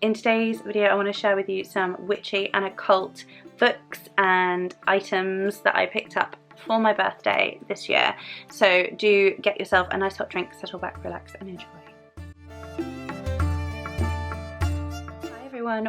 In today's video I want to share with you some witchy and occult books and items that I picked up for my birthday this year. So do get yourself a nice hot drink, settle back, relax and enjoy.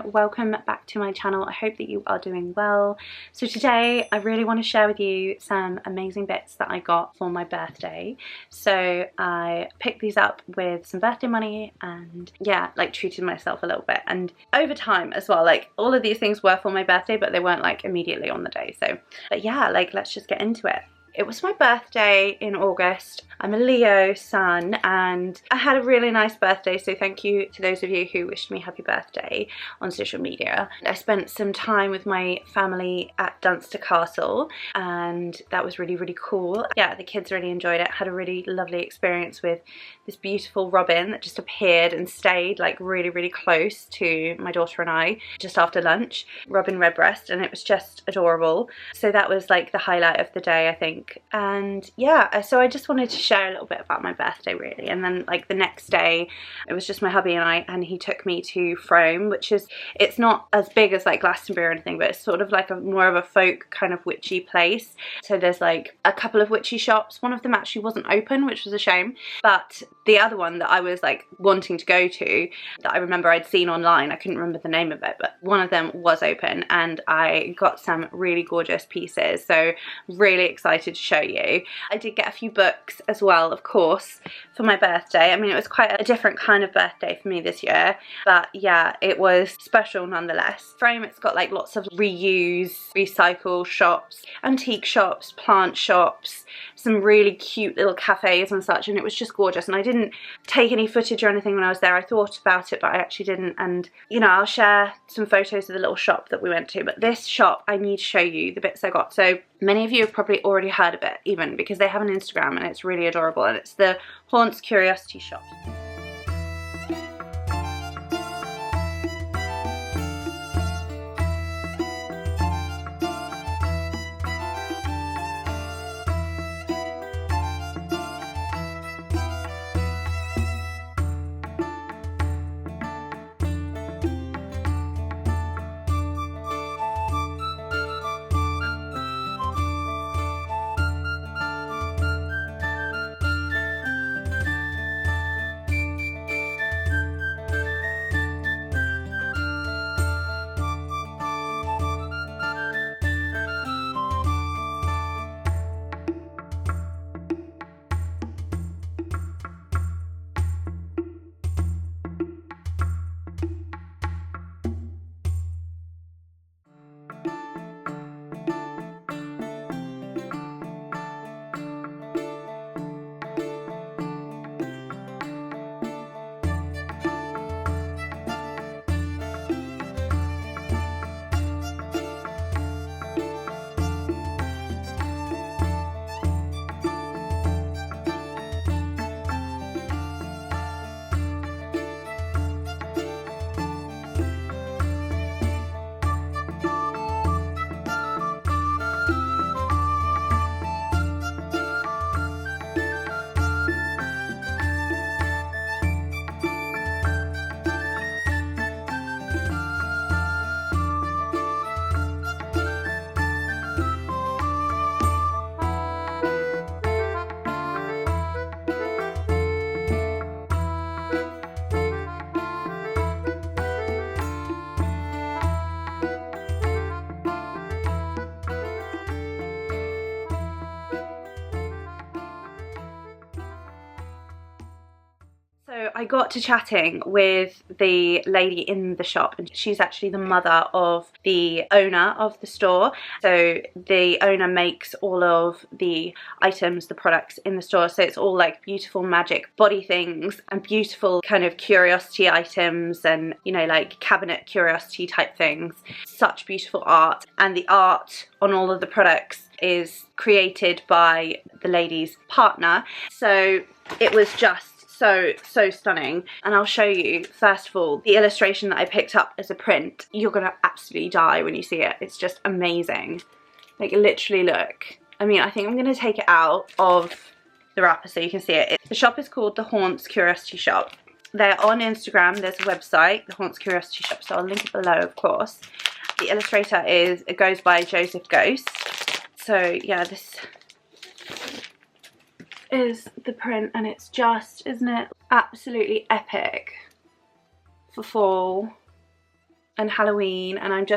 Welcome back to my channel. I hope that you are doing well. So today I really want to share with you some amazing bits that I got for my birthday. So I picked these up with some birthday money and yeah, like treated myself a little bit, and over time as well. Like all of these things were for my birthday, but they weren't like immediately on the day. So but yeah, like let's just get into it. It was my birthday in August. I'm a Leo sun and I had a really nice birthday, so thank you to those of you who wished me happy birthday on social media. I spent some time with my family at Dunster Castle and that was really, really cool. Yeah, the kids really enjoyed it. Had a really lovely experience with this beautiful robin that just appeared and stayed like really, really close to my daughter and I just after lunch. Robin redbreast, and it was just adorable. So that was like the highlight of the day, I think. And yeah, so I just wanted to share a little bit about my birthday really. And then like the next day it was just my hubby and I, and he took me to Frome, which is, it's not as big as like Glastonbury or anything, but it's sort of like a more of a folk kind of witchy place. So there's like a couple of witchy shops. One of them actually wasn't open, which was a shame, but the other one that I was like wanting to go to, that I remember I'd seen online, I couldn't remember the name of it, but one of them was open and I got some really gorgeous pieces. So really excited to show you. I did get a few books as well, of course, for my birthday. I mean, it was quite a different kind of birthday for me this year, but yeah, it was special nonetheless. Frome, it's got like lots of reuse, recycle shops, antique shops, plant shops, some really cute little cafes and such, and it was just gorgeous. And I didn't take any footage or anything when I was there. I thought about it, but I actually didn't. And you know, I'll share some photos of the little shop that we went to, but this shop, I need to show you the bits I got. So many of you have probably already heard of it, even because they have an Instagram and it's really adorable, and it's the Haunts Curiosity Shop. So I got to chatting with the lady in the shop, and she's actually the mother of the owner of the store. So the owner makes all of the items, the products in the store. So it's all like beautiful magic body things and beautiful kind of curiosity items and, you know, like cabinet curiosity type things. Such beautiful art, and the art on all of the products is created by the lady's partner. So it was just so stunning, and I'll show you first of all the illustration that I picked up as a print. You're gonna absolutely die when you see it. It's just amazing. Like, literally look. I mean, I think I'm gonna take it out of the wrapper so you can see it. The shop is called the Haunts Curiosity Shop, They're on Instagram. There's a website, the Haunts Curiosity Shop, so I'll link it below, of course. The illustrator goes by Joseph Ghost. So yeah, this is the print, and it's just, isn't it, absolutely epic for fall and Halloween, and I'm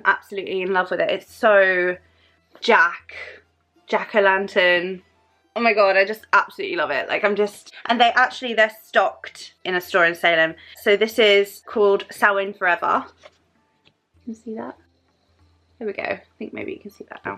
absolutely in love with it. It's so jack-o'-lantern. Oh my god, I just absolutely love it. Like, and they're stocked in a store in Salem. So this is called Samhain Forever. You can see that? There we go. I think maybe you can see that now.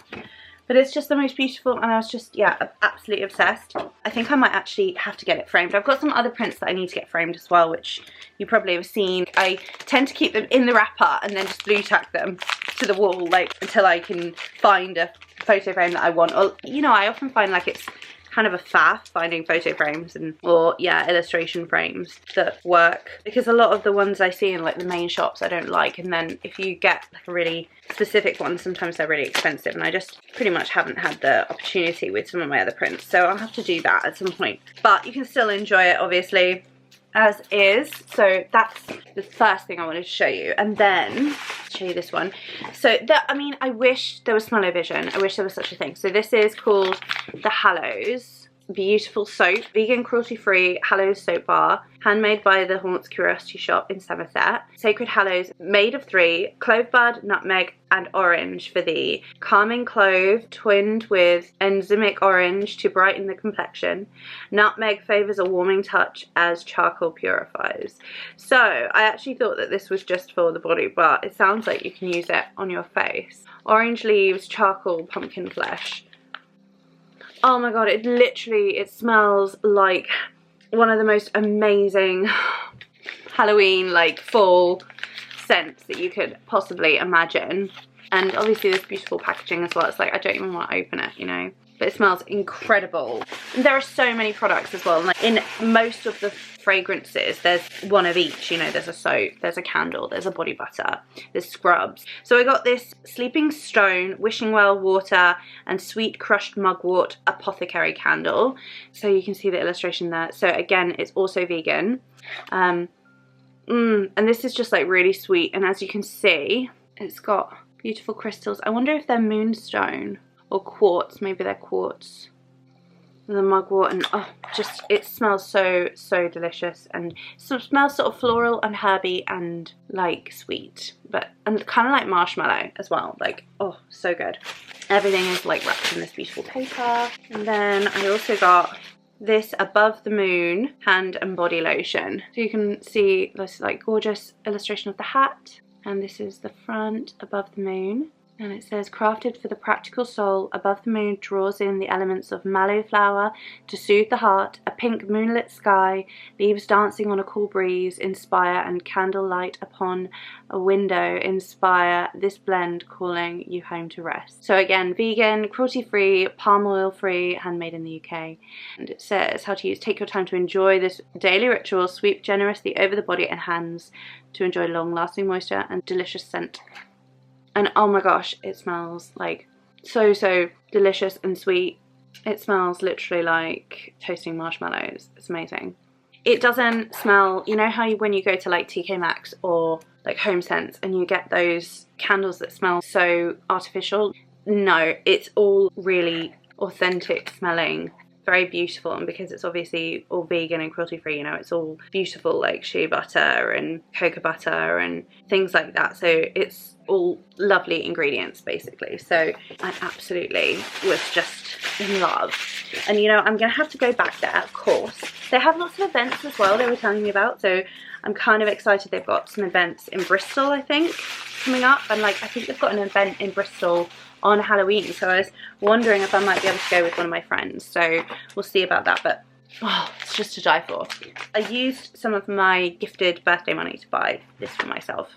But it's just the most beautiful, and I was just, yeah, absolutely obsessed. I think I might actually have to get it framed. I've got some other prints that I need to get framed as well, which you probably have seen. I tend to keep them in the wrapper and then just blue tack them to the wall, like, until I can find a photo frame that I want. Or, you know, I often find like it's kind of a faff finding photo frames or yeah, illustration frames that work, because a lot of the ones I see in like the main shops I don't like, and then if you get like a really specific one, sometimes they're really expensive, and I just pretty much haven't had the opportunity with some of my other prints, so I'll have to do that at some point. But you can still enjoy it obviously as is. So that's the first thing I wanted to show you, and then show you this one. So that, I mean, I wish there was smell-o-vision. I wish there was such a thing. So this is called the Hallows Beautiful Soap, vegan, cruelty-free Hallows soap bar, handmade by the Haunts Curiosity Shop in Somerset. Sacred Hallows, made of 3, clove bud, nutmeg and orange for thee. Calming clove twinned with enzymic orange to brighten the complexion. Nutmeg favours a warming touch as charcoal purifies. So I actually thought that this was just for the body, but it sounds like you can use it on your face. Orange leaves, charcoal, pumpkin flesh. Oh my god, it smells like one of the most amazing Halloween, like, fall scents that you could possibly imagine. And obviously this beautiful packaging as well. It's like, I don't even want to open it, you know. But it smells incredible. And there are so many products as well. Like, in most of the fragrances, there's one of each. You know, there's a soap, there's a candle, there's a body butter, there's scrubs. So I got this Sleeping Stone, Wishing Well water, and Sweet Crushed Mugwort apothecary candle. So you can see the illustration there. So again, it's also vegan. And this is just like really sweet. And as you can see, it's got beautiful crystals. I wonder if they're moonstone or quartz. Maybe they're quartz. And the mugwort, and oh, just, it smells so delicious, and it smells sort of floral and herby and like sweet, and kind of like marshmallow as well. Like, oh, so good. Everything is like wrapped in this beautiful paper. And then I also got this Above the Moon hand and body lotion. So you can see this like gorgeous illustration of the hat, and this is the front, Above the Moon. And it says, crafted for the practical soul, Above the Moon draws in the elements of mallow flower to soothe the heart, a pink moonlit sky, leaves dancing on a cool breeze, inspire, and candlelight upon a window inspire, this blend calling you home to rest. So again, vegan, cruelty-free, palm oil-free, handmade in the UK. And it says how to use, take your time to enjoy this daily ritual, sweep generously over the body and hands to enjoy long-lasting moisture and delicious scent. And oh my gosh, it smells like so delicious and sweet. It smells literally like toasting marshmallows. It's amazing. It doesn't smell, you know how when you go to like TK Maxx or like Home Sense and you get those candles that smell so artificial? No, it's all really authentic smelling, very beautiful. And because it's obviously all vegan and cruelty free, you know, it's all beautiful like shea butter and cocoa butter and things like that. So it's all lovely ingredients basically. So I absolutely was just in love. And you know, I'm gonna have to go back there, of course. They have lots of events as well they were telling me about, so I'm kind of excited. They've got some events in Bristol, I think, coming up, and like I think they've got an event in Bristol on Halloween, so I was wondering if I might be able to go with one of my friends, so we'll see about that. But oh, it's just to die for. I used some of my gifted birthday money to buy this for myself.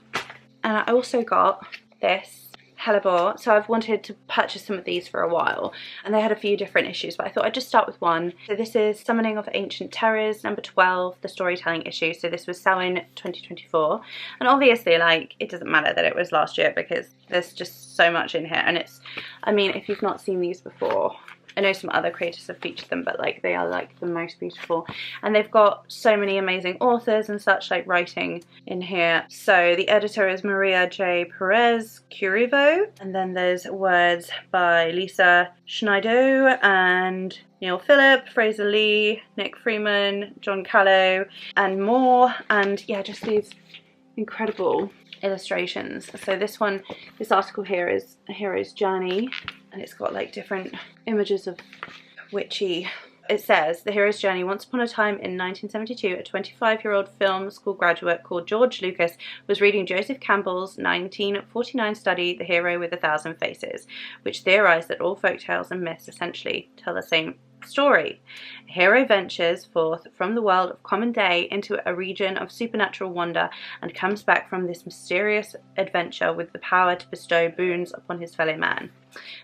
And I also got this Hellebore. So I've wanted to purchase some of these for a while, and they had a few different issues, but I thought I'd just start with one. So this is Summoning of Ancient Terrors, number 12, the storytelling issue. So this was Samhain 2024. And obviously, like, it doesn't matter that it was last year because there's just so much in here. And it's, I mean, if you've not seen these before, I know some other creators have featured them, but like they are like the most beautiful, and they've got so many amazing authors and such like writing in here. So the editor is Maria J. Perez Curivo, and then there's words by Lisa Schneider and Neil Phillip, Fraser Lee, Nick Freeman, John Callow, and more. And yeah, just these incredible illustrations. So this article here is A Hero's Journey, and it's got like different images of witchy. It says, the hero's journey. Once upon a time in 1972, a 25-year-old film school graduate called George Lucas was reading Joseph Campbell's 1949 study, The Hero with a Thousand Faces, which theorized that all folktales and myths essentially tell the same story. A hero ventures forth from the world of common day into a region of supernatural wonder and comes back from this mysterious adventure with the power to bestow boons upon his fellow man.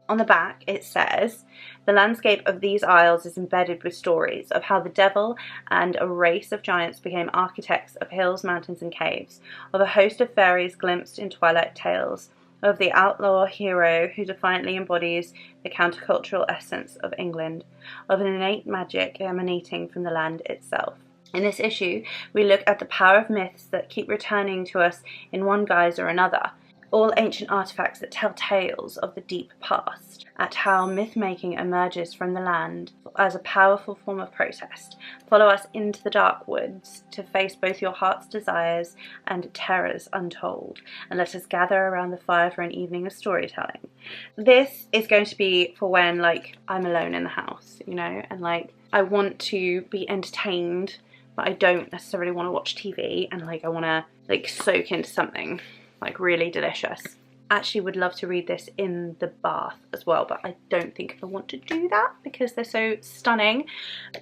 On the back it says, the landscape of these isles is embedded with stories of how the devil and a race of giants became architects of hills, mountains and caves, of a host of fairies glimpsed in twilight tales, of the outlaw hero who defiantly embodies the countercultural essence of England, of an innate magic emanating from the land itself. In this issue, we look at the power of myths that keep returning to us in one guise or another, all ancient artifacts that tell tales of the deep past, at how myth-making emerges from the land as a powerful form of protest. Follow us into the dark woods to face both your heart's desires and terrors untold, and let us gather around the fire for an evening of storytelling. This is going to be for when, like, I'm alone in the house, you know, and, like, I want to be entertained, but I don't necessarily want to watch TV, and, like, I want to, like, soak into something like really delicious. Actually would love to read this in the bath as well, but I don't think I want to do that because they're so stunning.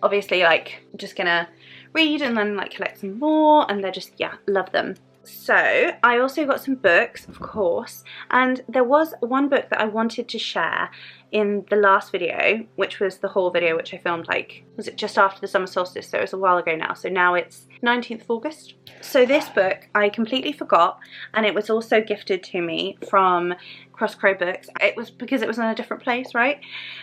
Obviously, like, I'm just gonna read and then like collect some more, and they're just, yeah, love them. So I also got some books, of course, and there was one book that I wanted to share in the last video, which was the haul video, which I filmed, like, was it just after the summer solstice? So it was a while ago now. So now it's 19th of August. So this book I completely forgot, and it was also gifted to me from Cross Crow Books. It was because it was in a different place, right?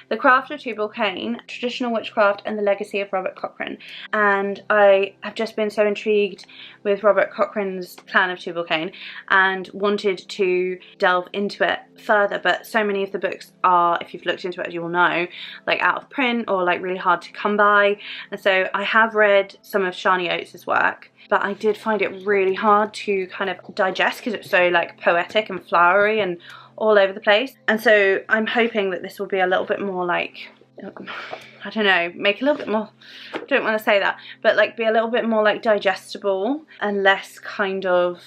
The Craft of Tubal Cain, Traditional Witchcraft and the Legacy of Robert Cochrane. And I have just been so intrigued with Robert Cochrane's plan of Tubal Cain and wanted to delve into it further, but so many of the books are, if you've looked into it, you will know, like out of print or like really hard to come by. And so I have read some of Shani Oates' work, but I did find it really hard to kind of digest because it's so like poetic and flowery and all over the place. And so I'm hoping that this will be a little bit more like, I don't know, make a little bit more, I don't want to say that, but like be a little bit more like digestible and less kind of,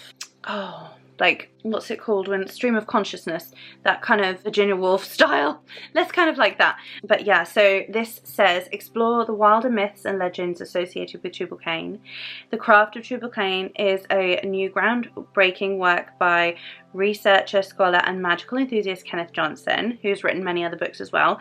oh, like, what's it called when stream of consciousness, that kind of Virginia Woolf style, less kind of like that. But yeah, so this says, explore the wilder myths and legends associated with Tubal Cain. The Craft of Tubal Cain is a new groundbreaking work by researcher, scholar and magical enthusiast Kenneth Johnson, who's written many other books as well.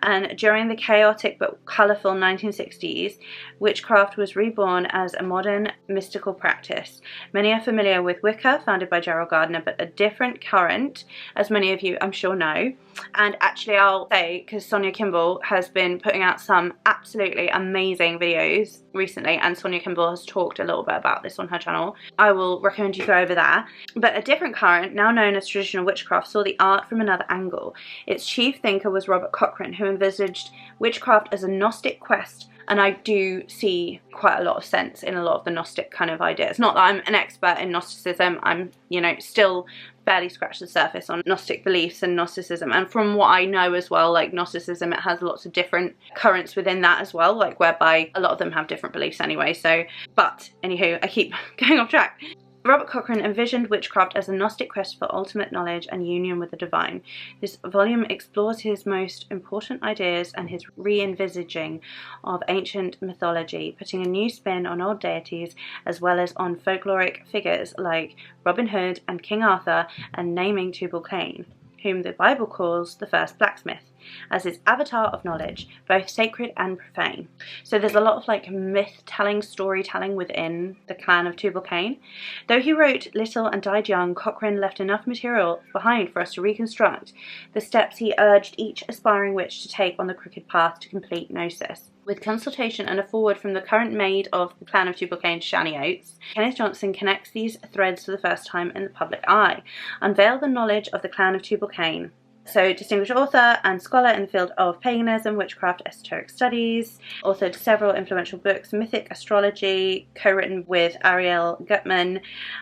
And during the chaotic but colourful 1960s, witchcraft was reborn as a modern mystical practice. Many are familiar with Wicca, founded by Gerald Gardner, but a different current, as many of you I'm sure know. And actually I'll say, because Sonia Kimball has been putting out some absolutely amazing videos recently, and Sonia Kimball has talked a little bit about this on her channel, I will recommend you go over there. But a different current, now known as traditional witchcraft, saw the art from another angle. Its chief thinker was Robert Cochrane, who envisaged witchcraft as a Gnostic quest. And I do see quite a lot of sense in a lot of the Gnostic kind of ideas. Not that I'm an expert in Gnosticism, I'm, you know, still barely scratched the surface on Gnostic beliefs and Gnosticism. And from what I know as well, like Gnosticism, it has lots of different currents within that as well, like whereby a lot of them have different beliefs anyway. So, but anywho, I keep going off track. Robert Cochrane envisioned witchcraft as a Gnostic quest for ultimate knowledge and union with the divine. This volume explores his most important ideas and his re-envisaging of ancient mythology, putting a new spin on old deities as well as on folkloric figures like Robin Hood and King Arthur, and naming Tubal Cain. whom the Bible calls the first blacksmith, as his avatar of knowledge, both sacred and profane. So there's a lot of like myth-telling, storytelling within the clan of Tubal Cain. Though he wrote little and died young, Cochrane left enough material behind for us to reconstruct the steps he urged each aspiring witch to take on the crooked path to complete gnosis. With consultation and a foreword from the current maid of the clan of Tubal Cain, Shani Oates, Kenneth Johnson connects these threads for the first time in the public eye. Unveil the knowledge of the clan of Tubal Cain. So, distinguished author and scholar in the field of paganism, witchcraft, esoteric studies, authored several influential books, mythic astrology, co-written with Ariel Gutman,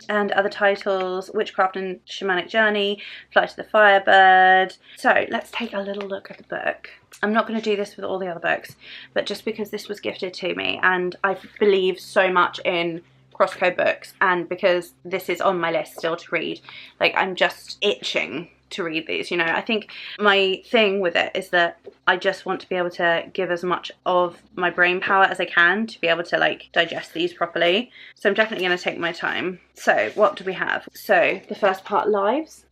and other titles, Witchcraft and Shamanic Journey, Flight of the Firebird. So, let's take a little look at the book. I'm not going to do this with all the other books, but just because this was gifted to me, and I believe so much in crosscode books, and because this is on my list still to read, like, I'm just itching to read these, you know. I think my thing with it is that I just want to be able to give as much of my brain power as I can to be able to like digest these properly. So I'm definitely going to take my time. So what do we have? So the first part, lives.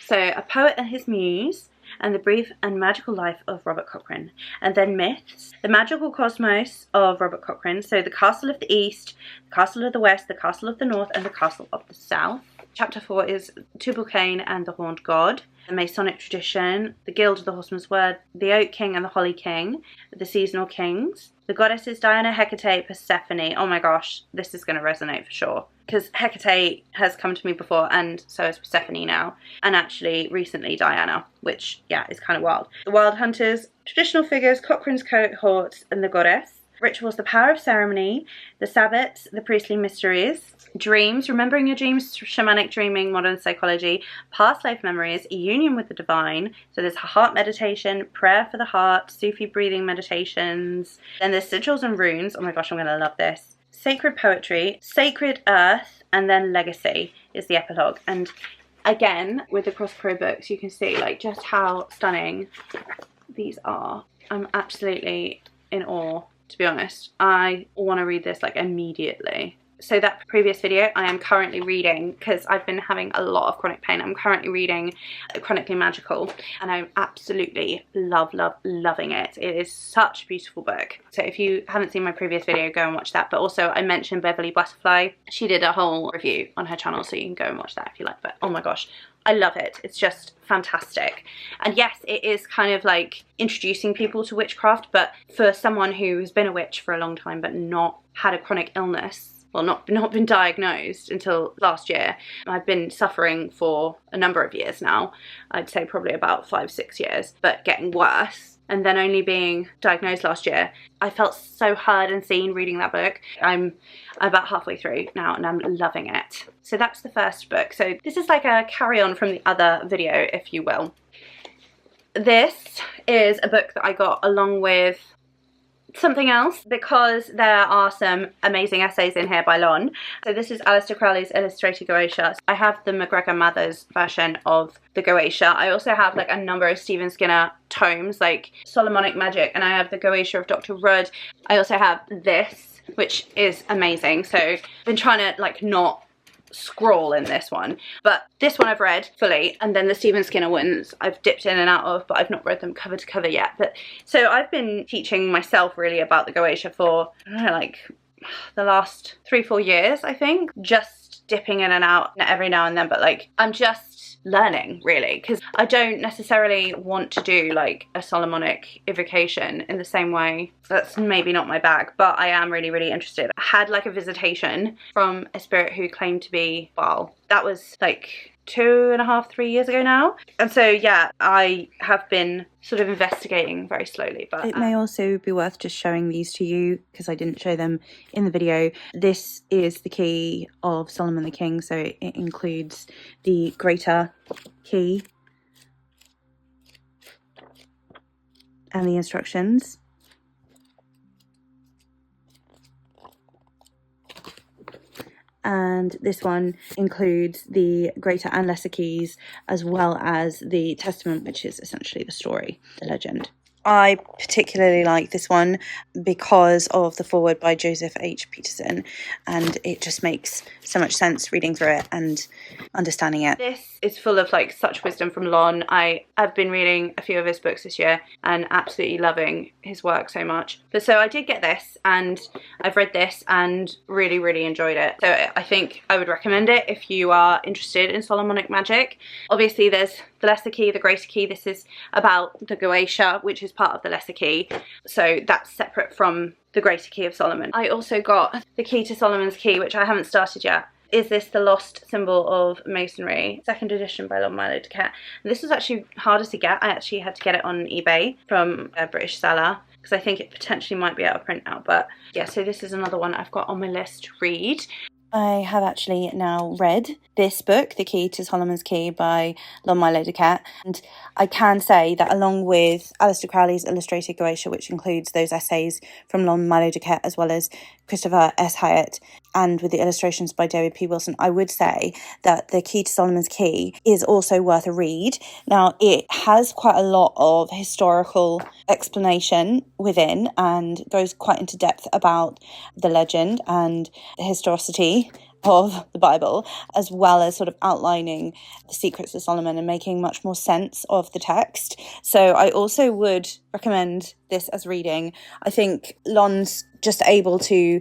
So a poet and his muse, and the brief and magical life of Robert Cochrane. And then myths, the magical cosmos of Robert Cochrane, so the castle of the east, the castle of the west, the castle of the north, and the castle of the south. Chapter 4 is Tubal Cain and the Horned God, the Masonic tradition, the Guild of the Horseman's Word, the Oak King and the Holly King, the seasonal kings, the goddesses Diana, Hecate, Persephone. Oh my gosh, this is going to resonate for sure. Because Hecate has come to me before, and so has Persephone now. And actually, recently, Diana, which, yeah, is kind of wild. The Wild Hunters, traditional figures, Cochrane's cohorts, and the goddess. Rituals, the power of ceremony, the Sabbats, the priestly mysteries, dreams, remembering your dreams, shamanic dreaming, modern psychology, past life memories, union with the divine. So there's heart meditation, prayer for the heart, Sufi breathing meditations. Then there's sigils and runes. Oh my gosh, I'm going to love this. Sacred poetry, sacred earth, and then legacy is the epilogue. And again, with the crosscode books, you can see like just how stunning these are. I'm absolutely in awe. To be honest, I want to read this like immediately. So that previous video, I am currently reading, because I've been having a lot of chronic pain, I'm currently reading Chronically Magical, and I'm absolutely loving it. It is such a beautiful book. So if you haven't seen my previous video, go and watch that. But also I mentioned Beverly Butterfly. She did a whole review on her channel, so you can go and watch that if you like. But oh my gosh, I love it. It's just fantastic. And yes, it is kind of like introducing people to witchcraft, but for someone who has been a witch for a long time but not had a chronic illness, well, not been diagnosed until last year. I've been suffering for a number of years now. I'd say probably about 5-6 years, but getting worse. And then only being diagnosed last year, I felt so heard and seen reading that book. I'm about halfway through now and I'm loving it. So that's the first book. So this is like a carry on from the other video, if you will. This is a book that I got along with something else, because there are some amazing essays in here by Lon. So this is Aleister Crowley's illustrated Goetia. I have the McGregor Mathers version of the Goetia. I also have like a number of Stephen Skinner tomes, like Solomonic Magick, and I have the Goetia of Dr. Rudd. I also have this, which is amazing. So I've been trying to like not scroll in this one, but this one I've read fully, and then the Stephen Skinner ones I've dipped in and out of, but I've not read them cover to cover yet. But so I've been teaching myself really about the Goetia for, I don't know, like the last 3-4 years, I think, just dipping in and out every now and then, but like I'm just learning really, because I don't necessarily want to do like a Solomonic evocation in the same way. That's maybe not my bag, but I am really interested. I had like a visitation from a spirit who claimed to be Baal. That was like 2.5-3 years ago now, and so yeah, I have been sort of investigating very slowly. But it may also be worth just showing these to you, because I didn't show them in the video. This is the key of Solomon the King, so it includes the greater key and the instructions. And this one includes the greater and lesser keys, as well as the testament, which is essentially the story, the legend. I particularly like this one because of the foreword by Joseph H. Peterson, and it just makes so much sense reading through it and understanding it. This is full of like such wisdom from Lon. I have been reading a few of his books this year and absolutely loving his work so much. But so I did get this, and I've read this and really, really enjoyed it. So I think I would recommend it if you are interested in Solomonic magic. Obviously there's the lesser key, the greater key. This is about the Goetia, which is part of the lesser key. So that's separate from the greater key of Solomon. I also got the key to Solomon's key, which I haven't started yet. Is This the Lost Symbol of Masonry? 2nd edition by Lon Milo Duquette. And this was actually harder to get. I actually had to get it on eBay from a British seller because I think it potentially might be out of print now. But yeah, so this is another one I've got on my list to read. I have actually now read this book, The Key to Solomon's Key by Lon Milo Duquette, and I can say that along with Aleister Crowley's illustrated Goetia, which includes those essays from Lon Milo Duquette as well as Christopher S. Hyatt, and with the illustrations by David P. Wilson, I would say that The Key to Solomon's Key is also worth a read. Now, it has quite a lot of historical explanation within and goes quite into depth about the legend and the historicity of the Bible, as well as sort of outlining the secrets of Solomon and making much more sense of the text. So I also would recommend this as reading. I think Lon's just able to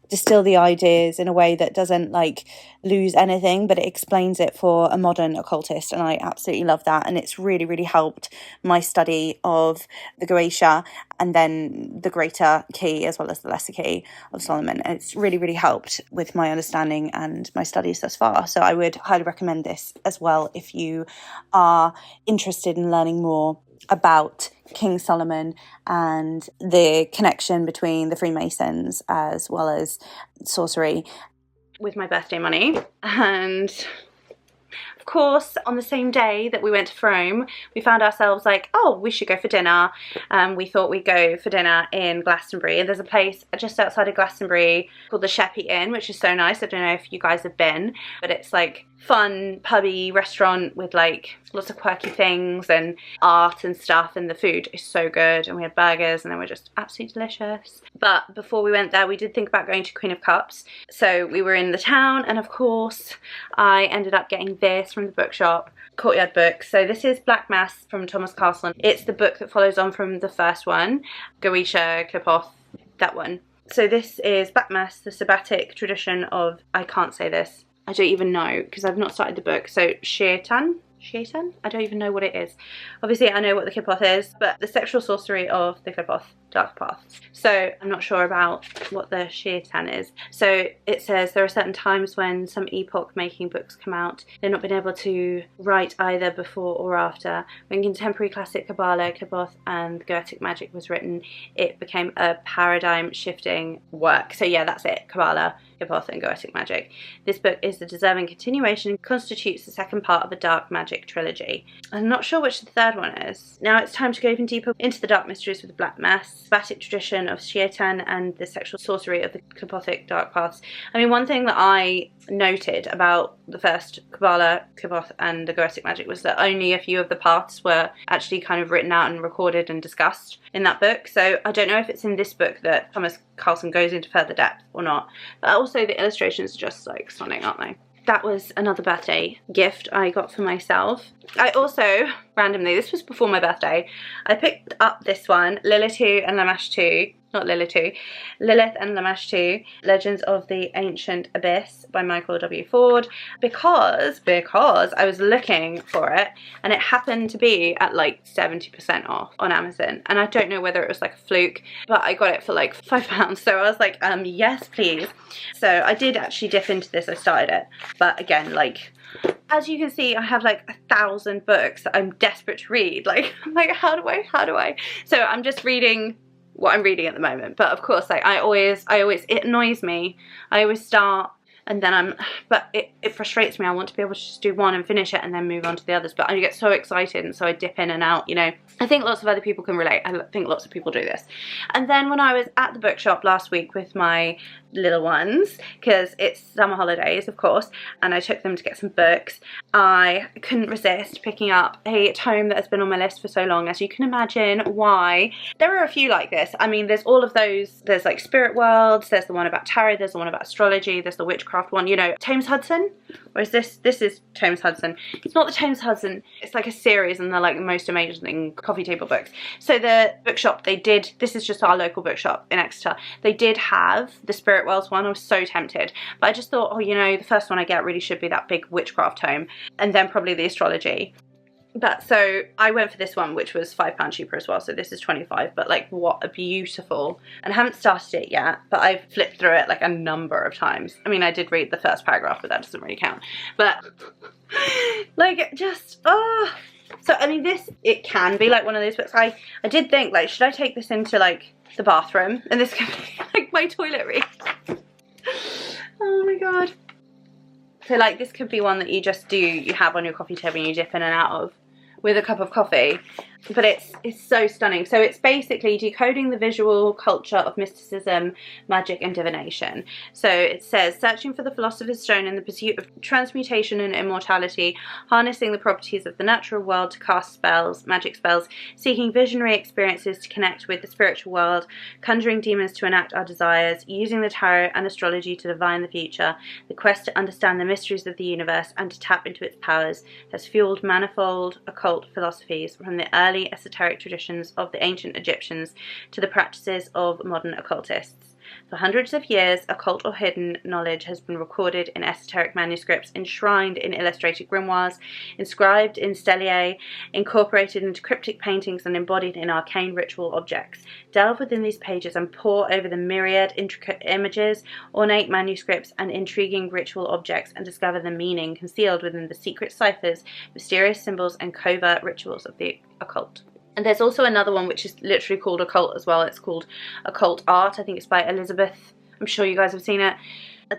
distill the ideas in a way that doesn't like lose anything, but it explains it for a modern occultist, and I absolutely love that. And it's really, really helped my study of the Goetia and then the greater key as well as the lesser key of Solomon. And it's really, really helped with my understanding and my studies thus far. So I would highly recommend this as well if you are interested in learning more about King Solomon and the connection between the Freemasons as well as sorcery. With my birthday money, and of course on the same day that we went to Frome, we found ourselves like, oh, we should go for dinner. We thought we'd go for dinner in Glastonbury, and there's a place just outside of Glastonbury called the Shoppe Inn, which is so nice. I don't know if you guys have been, but it's like fun pubby restaurant with like lots of quirky things and art and stuff, and the food is so good, and we had burgers and they were just absolutely delicious. But before we went there, we did think about going to Queen of Cups, so we were in the town, and of course I ended up getting this from the bookshop, Courtyard Books. So this is Black Mass from Thomas Karlsson. It's the book that follows on from the first one, Goetia, Clipoth, that one. So this is Black Mass, the sabbatic tradition of, I can't say this, I don't even know because I've not started the book. So Shaitan? I don't even know what it is. Obviously I know what the Clipoth is, but the sexual sorcery of the Clipoth, dark paths. So I'm not sure about what the Shaitan is. So it says there are certain times when some epoch making books come out. They've not been able to write either before or after. When contemporary classic Kabbalah, Clipoth and Goetic magic was written, it became a paradigm shifting work. So yeah, that's it, Kabbalah, Clipoth and Goetic magic. This book is the deserving continuation and constitutes the second part of a dark magic trilogy. I'm not sure which the third one is. Now it's time to go even deeper into the dark mysteries with the Black Mass, sabbatic tradition of Shaitan and the sexual sorcery of the Clipothic dark paths. I mean, one thing that I noted about the first Kabbalah, Clipoth and the Goetic magic was that only a few of the paths were actually kind of written out and recorded and discussed in that book. So I don't know if it's in this book that Thomas Karlsson goes into further depth or not. But also the illustrations are just like stunning, aren't they? That was another birthday gift I got for myself. I also, randomly, this was before my birthday, I picked up this one, Lilith and Lamashtu, not Lilith and Lamashtu, Legends of the Ancient Abyss by Michael W. Ford, because I was looking for it and it happened to be at like 70% off on Amazon, and I don't know whether it was like a fluke, but I got it for like £5, so I was like, yes please. So I did actually dip into this, I started it, but again, like, as you can see, I have like 1,000 books that I'm desperate to read. Like, I'm like, how do I? So I'm just reading what I'm reading at the moment. But of course, like I always, it annoys me. I always start and then but it frustrates me. I want to be able to just do one and finish it and then move on to the others. But I get so excited and so I dip in and out, you know. I think lots of other people can relate. I think lots of people do this. And then when I was at the bookshop last week with my little ones because it's summer holidays, of course, and I took them to get some books. I couldn't resist picking up a tome that has been on my list for so long, as you can imagine why. There are a few like this. I mean, there's all of those. There's like Spirit Worlds, there's the one about tarot, there's the one about astrology, there's the Witchcraft one, you know, Thames Hudson, or is this is Thames Hudson. It's not the Thames Hudson, it's like a series, and they're like the most amazing coffee table books. So the bookshop, they did, this is just our local bookshop in Exeter, they did have the Spirit Worlds one. I was so tempted, but I just thought, oh, you know, the first one I get really should be that big Witchcraft tome, and then probably the astrology. But so I went for this one, which was £5 cheaper as well, so this is 25, but like what a beautiful, and I haven't started it yet, but I've flipped through it like a number of times. I mean, I did read the first paragraph, but that doesn't really count, but like just, oh. So I mean, this, it can be like one of those books. I did think, like, should I take this into like the bathroom, and this could be like my toiletry. Oh my god. So like this could be one that you just do, you have on your coffee table and you dip in and out of with a cup of coffee. But it's so stunning. So it's basically decoding the visual culture of mysticism, magic and divination. So it says, searching for the philosopher's stone in the pursuit of transmutation and immortality, harnessing the properties of the natural world to cast spells, magic spells, seeking visionary experiences to connect with the spiritual world, conjuring demons to enact our desires, using the tarot and astrology to divine the future. The quest to understand the mysteries of the universe and to tap into its powers has fueled manifold occult philosophies, from the early esoteric traditions of the ancient Egyptians to the practices of modern occultists. For hundreds of years, occult or hidden knowledge has been recorded in esoteric manuscripts, enshrined in illustrated grimoires, inscribed in stelae, incorporated into cryptic paintings, and embodied in arcane ritual objects. Delve within these pages and pore over the myriad intricate images, ornate manuscripts, and intriguing ritual objects, and discover the meaning concealed within the secret ciphers, mysterious symbols, and covert rituals of the occult. And there's also another one which is literally called Occult as well. It's called Occult Art. I think it's by Elizabeth. I'm sure you guys have seen it.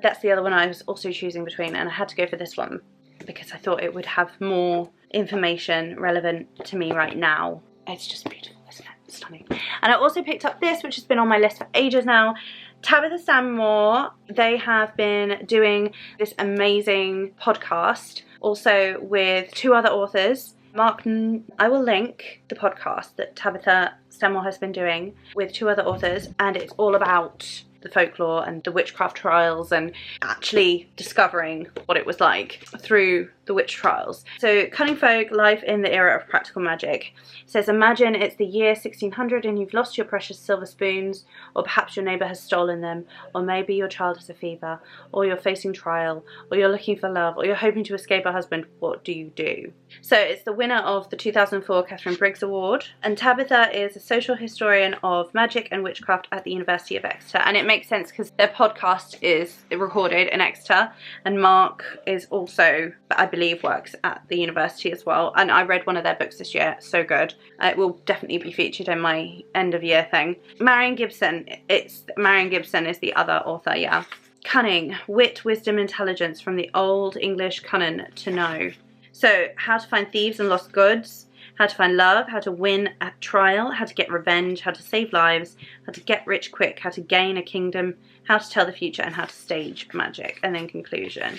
That's the other one I was also choosing between, and I had to go for this one because I thought it would have more information relevant to me right now. It's just beautiful, isn't it? Stunning. And I also picked up this, which has been on my list for ages now. Tabitha Stanmore, they have been doing this amazing podcast, also with two other authors. I will link the podcast that Tabitha Stanmore has been doing with two other authors, and it's all about the folklore and the witchcraft trials and actually discovering what it was like through the witch trials. So Cunning Folk, Life in the Era of Practical Magic. It says, imagine it's the year 1600 and you've lost your precious silver spoons, or perhaps your neighbour has stolen them, or maybe your child has a fever, or you're facing trial, or you're looking for love, or you're hoping to escape a husband. What do you do? So it's the winner of the 2004 Catherine Briggs Award, and Tabitha is a social historian of magic and witchcraft at the University of Exeter, and it makes sense because their podcast is recorded in Exeter, and Mark is also, I believe, works at the university as well, and I read one of their books this year. So good. It will definitely be featured in my end of year thing. Marion Gibson is the other author, yeah. Cunning, Wit, Wisdom, Intelligence, from the Old English Cunning to know. So how to find thieves and lost goods, how to find love, how to win at trial, how to get revenge, how to save lives, how to get rich quick, how to gain a kingdom, how to tell the future, and how to stage magic, and then conclusion.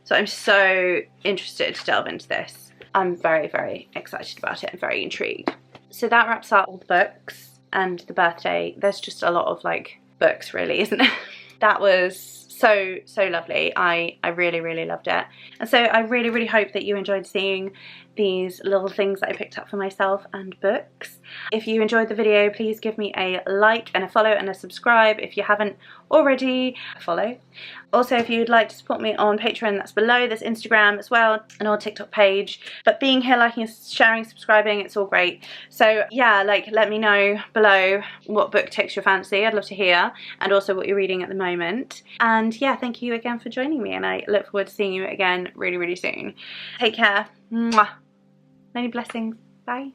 So I'm so interested to delve into this. I'm very, very excited about it and very intrigued. So that wraps up all the books and the birthday. There's just a lot of like books really, isn't it? That was so lovely. I really, really loved it. And so I really, really hope that you enjoyed seeing these little things that I picked up for myself and books. If you enjoyed the video, please give me a like and a follow and a subscribe if you haven't already. Follow. Also, if you'd like to support me on Patreon, that's below. There's Instagram as well, and our TikTok page. But being here, liking, sharing, subscribing, it's all great. So yeah, like, let me know below what book takes your fancy. I'd love to hear, and also what you're reading at the moment. And yeah, thank you again for joining me, and I look forward to seeing you again really, really soon. Take care. Mwah. Many blessings. Bye.